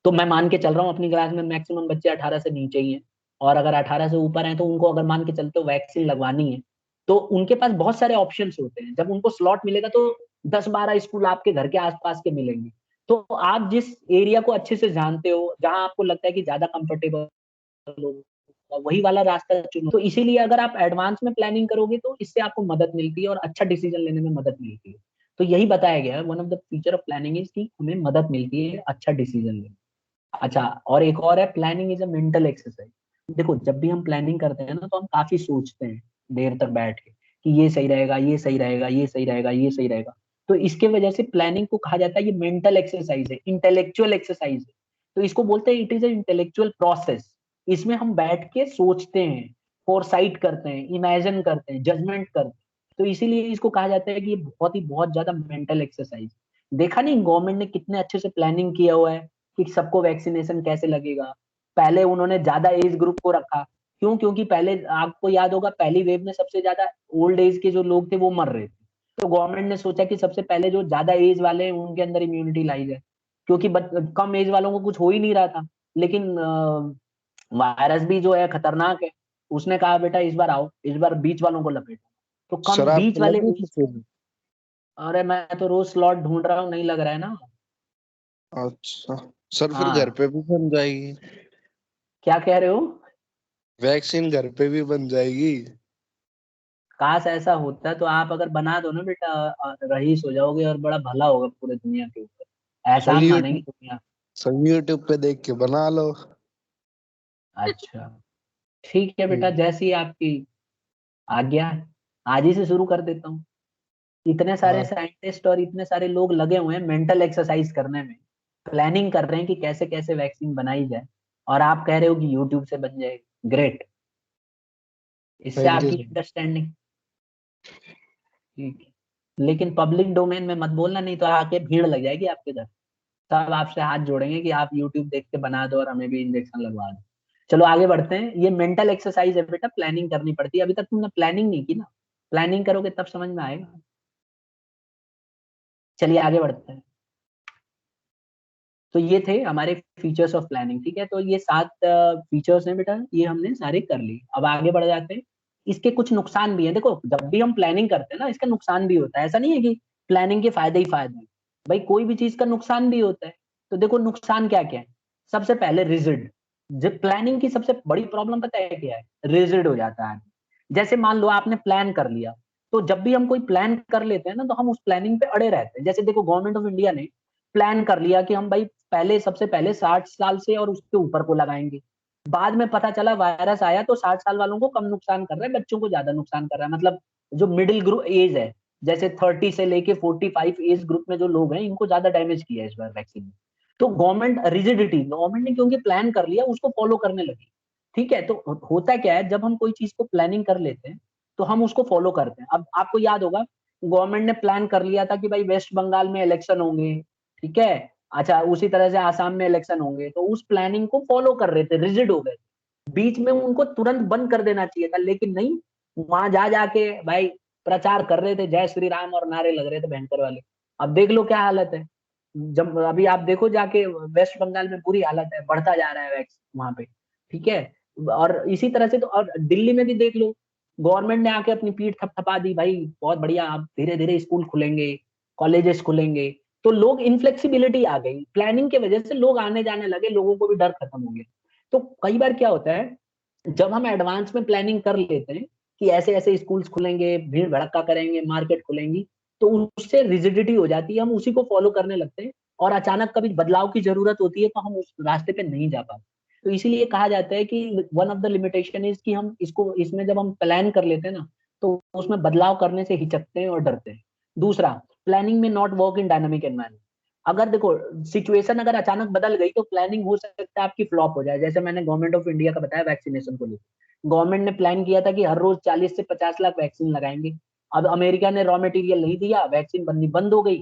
तो मैं मान के चल रहा हूँ अपनी क्लास में मैक्सिमम बच्चे 18 से नीचे ही हैं, और अगर 18 से ऊपर हैं तो उनको अगर मान के चलते हो वैक्सीन लगवानी है, तो उनके पास बहुत सारे ऑप्शंस होते हैं। जब उनको स्लॉट मिलेगा तो 10-12 स्कूल आपके घर के आसपास के मिलेंगे। तो आप जिस एरिया को अच्छे से जानते हो, जहां आपको लगता है कि ज्यादा कंफर्टेबल हो, वही वाला रास्ता चुनो। तो इसीलिए अगर आप एडवांस में प्लानिंग करोगे तो इससे आपको मदद मिलती है और अच्छा डिसीजन लेने में मदद मिलती है। तो यही बताया गया है, one of the feature of planning is कि हमें मदद मिलती है अच्छा डिसीजन लेने। अच्छा, और एक और है, planning is a mental exercise. देखो, जब भी हम प्लानिंग करते हैं ना तो हम काफी सोचते हैं देर तक बैठ के कि ये सही रहेगा, ये सही रहेगा, ये सही रहेगा, ये सही रहेगा। तो इसके वजह से प्लानिंग को कहा जाता है ये मेंटल एक्सरसाइज है, इंटेलेक्चुअल एक्सरसाइज है। तो इसको बोलते हैं it is a intellectual process. इसमें हम बैठ के सोचते हैं, फोरसाइट करते हैं, इमेजिन करते हैं, जजमेंट करते हैं। तो इसीलिए इसको कहा जाता है कि ये बहुत ज्यादा मेंटल एक्सरसाइज। देखा नहीं गवर्नमेंट ने कितने अच्छे से प्लानिंग किया हुआ है कि सबको वैक्सीनेशन कैसे लगेगा। पहले उन्होंने ज्यादा एज ग्रुप को रखा। क्यों? क्योंकि पहले आपको याद होगा पहली वेव में सबसे ज्यादा ओल्ड एज के जो लोग थे वो मर रहे थे। तो गवर्नमेंट ने सोचा कि सबसे पहले जो ज्यादा एज वाले हैं उनके अंदर इम्यूनिटी लाई जाए, क्योंकि कम एज वालों को कुछ हो ही नहीं रहा था। लेकिन वायरस भी जो है खतरनाक है। उसने कहा बेटा इस बार आओ, इस बार बीच वालों को लपेटो। तो कम सर बीच आपको वाले लगी थी एज। फिर? अरे मैं तो रोज स्लॉट ढूंढ रहा हूँ, नहीं लग रहा है ना। अच्छा, सर फिर घर हाँ, पे भी बन जाएगी? क्या कह रहे हो? वैक्सीन घर पे भी बन जाएगी? काश ऐसा होता तो आप अगर बना दो ना बेटा, रईस हो जाओगे और बड़ा भला होगा पूरे दुनिया के ऊपर, सर एहसान मानेगी यूट्यूब दुनिया। सर यूट्यूब पे देख के बना लो। अच्छा, ठीक है बेटा, हम्म। जैसी आपकी आज्ञा है। आज ही से शुरू कर देता हूँ। इतने सारे हाँ, साइंटिस्ट और इतने सारे लोग लगे हुए हैं मेंटल एक्सरसाइज करने में, प्लानिंग कर रहे हैं कि कैसे कैसे वैक्सीन बनाई जाए, और आप कह रहे हो कि यूट्यूब से बन जाएगी। ग्रेट। इससे थैंक यू आपकी सर। अंडरस्टैंडिंग ठीक है। लेकिन पब्लिक डोमेन में मत बोलना, नहीं तो आके भीड़ लग जाएगी आपके घर। सब आपसे हाथ जोड़ेंगे कि आप यूट्यूब देख के बना दो और हमें भी इंजेक्शन लगवा दो। चलो आगे बढ़ते हैं। ये मेंटल एक्सरसाइज है बेटा, प्लानिंग करनी पड़ती है। अभी तक तुमने प्लानिंग नहीं की ना, प्लानिंग करोगे तब समझ में आएगा। चलिए आगे बढ़ते हैं। तो ये थे हमारे फीचर्स ऑफ प्लानिंग, ठीक है। तो ये 7 फीचर्स हैं बेटा, ये हमने सारे कर लिए। अब आगे बढ़ जाते हैं। इसके कुछ नुकसान भी हैं। देखो, जब भी हम प्लानिंग करते हैं ना, इसका नुकसान भी होता है। ऐसा नहीं है कि प्लानिंग के फायदे ही फायदे हैं। भाई कोई भी चीज का नुकसान भी होता है। तो देखो नुकसान क्या क्या है। सबसे पहले रिजिड। जब प्लानिंग की सबसे बड़ी प्रॉब्लम पता है क्या है? रिजिड हो जाता है। जैसे मान लो आपने प्लान कर लिया, तो जब भी हम कोई प्लान कर लेते हैं ना तो हम उस प्लानिंग पे अड़े रहते हैं। जैसे देखो, गवर्नमेंट ऑफ इंडिया ने प्लान कर लिया कि हम भाई पहले सबसे पहले 60 साल से और उसके ऊपर को लगाएंगे। बाद में पता चला वायरस आया तो 60 साल वालों को कम नुकसान कर रहा है, बच्चों को ज्यादा नुकसान कर रहा है। मतलब जो मिडिल ग्रुप एज है, जैसे 30 से लेके 45 एज ग्रुप में जो लोग हैं, इनको ज्यादा डैमेज किया है इस बार वैक्सीन ने। तो गवर्नमेंट रिजिडिटी, गवर्नमेंट ने क्योंकि प्लान कर लिया उसको फॉलो करने लगी। ठीक है, तो होता क्या है, जब हम कोई चीज को प्लानिंग कर लेते हैं तो हम उसको फॉलो करते हैं। अब आपको याद होगा, गवर्नमेंट ने प्लान कर लिया था कि भाई वेस्ट बंगाल में इलेक्शन होंगे। ठीक है। अच्छा, उसी तरह से आसाम में इलेक्शन होंगे, तो उस प्लानिंग को फॉलो कर रहे थे, रिजिड हो गए। बीच में उनको तुरंत बंद कर देना चाहिए था, लेकिन नहीं। वहां जा जाके भाई प्रचार कर रहे थे, जय श्री राम, और नारे लग रहे थे भयंकर वाले। अब देख लो क्या हालत है। जब अभी आप देखो जाके, वेस्ट बंगाल में बुरी हालत है, बढ़ता जा रहा है वैक्स वहां पे। ठीक है। और इसी तरह से तो, और दिल्ली में भी देख लो, गवर्नमेंट ने आके अपनी पीठ थपथपा दी, भाई बहुत बढ़िया, अब धीरे धीरे स्कूल खुलेंगे, कॉलेजेस खुलेंगे। तो लोग, इनफ्लेक्सिबिलिटी आ गई प्लानिंग की वजह से, लोग आने जाने लगे, लोगों को भी डर खत्म हो गया। तो कई बार क्या होता है, जब हम एडवांस में प्लानिंग कर लेते हैं कि ऐसे ऐसे स्कूल्स खुलेंगे, भीड़ भड़का करेंगे, मार्केट खुलेंगी, तो उससे रिजिडिटी हो जाती है, हम उसी को फॉलो करने लगते हैं। और अचानक कभी बदलाव की जरूरत होती है तो हम उस रास्ते पे नहीं जा पाते। तो इसीलिए कहा जाता है कि one of the limitation is कि हम इसको, इसमें जब हम प्लान कर लेते हैं ना, तो उसमें बदलाव करने से हिचकते हैं और डरते हैं। दूसरा, प्लानिंग में not work in dynamic environment. अगर देखो, सिचुएशन अगर अचानक बदल गई तो प्लानिंग हो सकता है आपकी फ्लॉप हो जाए। जैसे मैंने गवर्नमेंट ऑफ इंडिया का बताया वैक्सीनेशन को लेकर, गवर्नमेंट ने प्लान किया था कि हर रोज 40 से 50 लाख वैक्सीन लगाएंगे। अब अमेरिका ने रॉ मटेरियल नहीं दिया, वैक्सीन बननी बंद हो गई।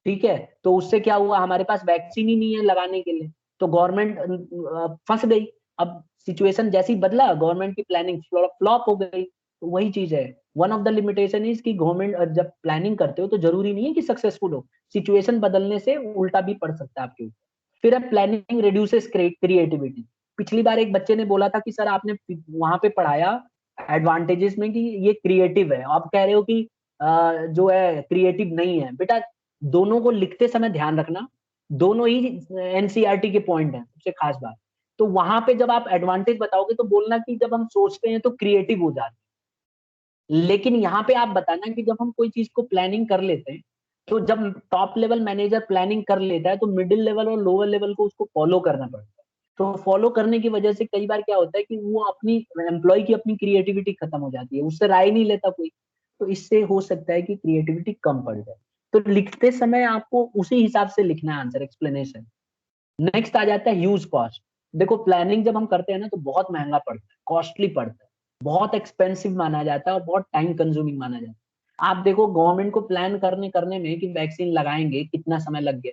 ठीक है। तो उससे क्या हुआ, हमारे पास वैक्सीन ही नहीं है लगाने के लिए। तो गवर्नमेंट फंस गई। अब सिचुएशन जैसे ही बदला, गवर्नमेंट की प्लानिंग फ्लॉप हो गई। तो वही चीज है, one of the limitation is कि गवर्नमेंट जब प्लानिंग करते हो तो जरूरी नहीं है कि सक्सेसफुल हो। सिचुएशन बदलने से उल्टा भी पड़ सकता है आपके ऊपर। फिर अब प्लानिंग रिड्यूसेस क्रिएटिविटी। पिछली बार एक बच्चे ने बोला था कि सर आपने वहां पे पढ़ाया एडवांटेजेस में कि ये क्रिएटिव है, आप कह रहे हो कि जो है क्रिएटिव नहीं है। बेटा दोनों को लिखते समय ध्यान रखना, दोनों ही एनसीईआरटी के पॉइंट है, सबसे खास बात। तो वहां पे जब आप एडवांटेज बताओगे तो बोलना कि जब हम सोचते हैं तो क्रिएटिव हो जाते हैं, लेकिन यहाँ पे आप बताना कि जब हम कोई चीज को प्लानिंग कर लेते हैं, तो जब टॉप लेवल मैनेजर प्लानिंग कर लेता है तो मिडिल लेवल और लोअर लेवल को उसको फॉलो करना पड़ता है। तो फॉलो करने की वजह से कई बार क्या होता है कि वो अपनी एम्प्लॉय की अपनी क्रिएटिविटी खत्म हो जाती है, उससे राय नहीं लेता कोई, तो इससे हो सकता है कि क्रिएटिविटी कम पड़ जाए। तो लिखते समय आपको उसी हिसाब से लिखना है आंसर, एक्सप्लेनेशन। नेक्स्ट आ जाता है ह्यूज कॉस्ट। देखो प्लानिंग जब हम करते हैं ना तो बहुत महंगा पड़ता है, कॉस्टली पड़ता है, बहुत एक्सपेंसिव माना जाता है और बहुत टाइम कंज्यूमिंग माना जाता है। आप देखो गवर्नमेंट को प्लान करने करने में कि वैक्सीन लगाएंगे कितना समय लग गया,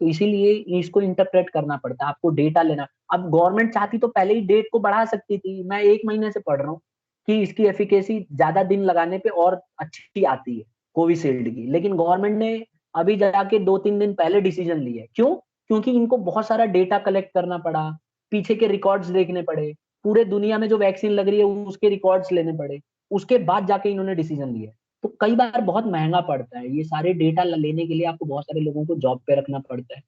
तो इसीलिए इसको इंटरप्रेट करना पड़ता है, आपको डेटा लेना। अब गवर्नमेंट चाहती तो पहले ही डेट को बढ़ा सकती थी, मैं 1 महीने से पढ़ रहा हूँ कि इसकी एफिकेसी ज्यादा दिन लगाने पे और अच्छी आती है कोविशील्ड की, लेकिन गवर्नमेंट ने अभी जाके 2-3 दिन पहले डिसीजन लिया है। क्यों? क्योंकि इनको बहुत सारा डेटा कलेक्ट करना पड़ा, पीछे के रिकॉर्ड्स देखने पड़े, पूरे दुनिया में जो वैक्सीन लग रही है उसके रिकॉर्ड्स लेने पड़े, उसके बाद जाके इन्होंने डिसीजन लिया। तो कई बार बहुत महंगा पड़ता है ये सारे डेटा लेने के लिए, आपको बहुत सारे लोगों को जॉब पे रखना पड़ता है,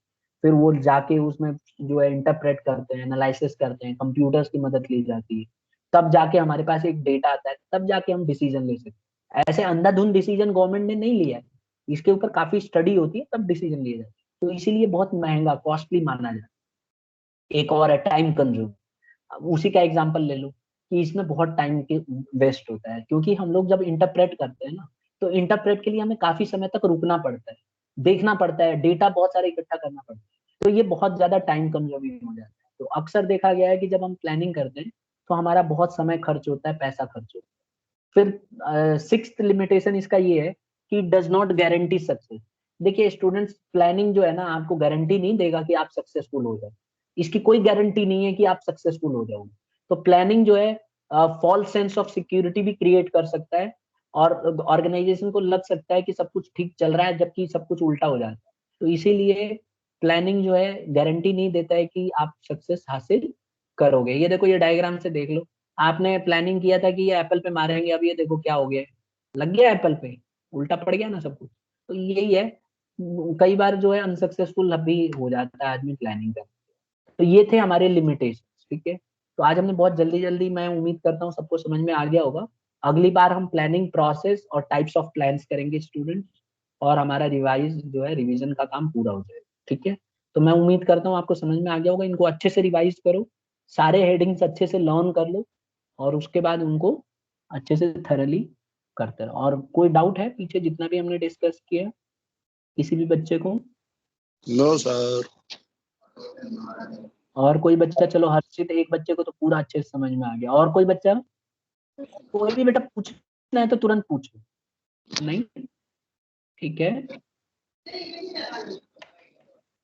फिर वो जाके उसमें जो है इंटरप्रेट करते हैं, एनालिसिस करते हैं, कंप्यूटर्स की मदद ली जाती है, तब जाके हमारे पास एक डेटा आता है, तब जाके हम डिसीजन ले सकते हैं। ऐसे अंधाधुंध डिसीजन गवर्नमेंट ने नहीं लिया है, इसके ऊपर काफी स्टडी होती है तब डिसीजन लिए जाते हैं, तो इसीलिए बहुत महंगा कॉस्टली माना जाता है। एक और है टाइम कंज्यूम। उसी का एग्जांपल ले लो कि इसमें बहुत टाइम के वेस्ट होता है, क्योंकि हम लोग जब इंटरप्रेट करते हैं ना तो इंटरप्रेट के लिए हमें काफी समय तक रुकना पड़ता है, देखना पड़ता है, डेटा बहुत सारा इकट्ठा करना पड़ता है, तो ये बहुत ज्यादा टाइम कंज्यूमिंग हो जाता है। तो अक्सर देखा गया है कि जब हम प्लानिंग करते हैं तो हमारा बहुत समय खर्च होता है, पैसा खर्च होता है। फिर सिक्स्थ लिमिटेशन इसका ये है कि डज नॉट गारंटी सक्सेस। देखिए स्टूडेंट्स, प्लानिंग जो है ना आपको गारंटी नहीं देगा कि आप सक्सेसफुल हो जाए, इसकी कोई गारंटी नहीं है कि आप सक्सेसफुल हो जाओगे। तो प्लानिंग जो है फॉल्स सेंस ऑफ सिक्योरिटी भी क्रिएट कर सकता है, और ऑर्गेनाइजेशन को लग सकता है कि सब कुछ ठीक चल रहा है जबकि सब कुछ उल्टा हो जाता है। तो इसीलिए प्लानिंग जो है गारंटी नहीं देता है कि आप सक्सेस हासिल करोगे। ये देखो, ये डायग्राम से देख लो, आपने प्लानिंग किया था कि ये एप्पल पे मारेंगे, अब ये देखो क्या हो गया है, लग गया एप्पल पे, उल्टा पड़ गया ना सब कुछ। तो यही है, कई बार जो है अनसक्सेसफुल भी हो जाता है आदमी प्लानिंग का। तो ये थे हमारे लिमिटेशन, ठीक है। तो आज हमने बहुत जल्दी जल्दी, मैं उम्मीद करता हूँ सबको समझ में आ गया होगा। अगली बार हम प्लानिंग प्रोसेस और टाइप्स ऑफ प्लान्स करेंगे स्टूडेंट्स, और हमारा रिवाइज जो है रिवीजन का काम पूरा हो जाएगा, ठीक है। तो मैं उम्मीद करता हूँ आपको समझ में आ गया होगा, इनको अच्छे से रिवाइज करो, सारे हेडिंग्स अच्छे से लर्न कर लो, और उसके बाद उनको अच्छे से थरली करते रहो। और कोई डाउट है पीछे जितना भी हमने डिस्कस किया किसी भी बच्चे को? No sir. और कोई बच्चा? चलो हर्षित, एक बच्चे को तो पूरा अच्छे से समझ में आ गया, और कोई बच्चा? कोई भी बेटा पूछना है तो तुरंत पूछो, नहीं? ठीक है,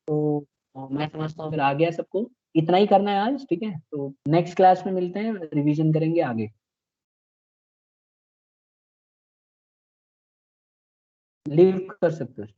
तो मैं समझता हूँ फिर आ गया सबको, इतना ही करना है आज, ठीक है। तो नेक्स्ट क्लास में मिलते हैं, रिवीजन करेंगे आगे। लीव कर सकते हो।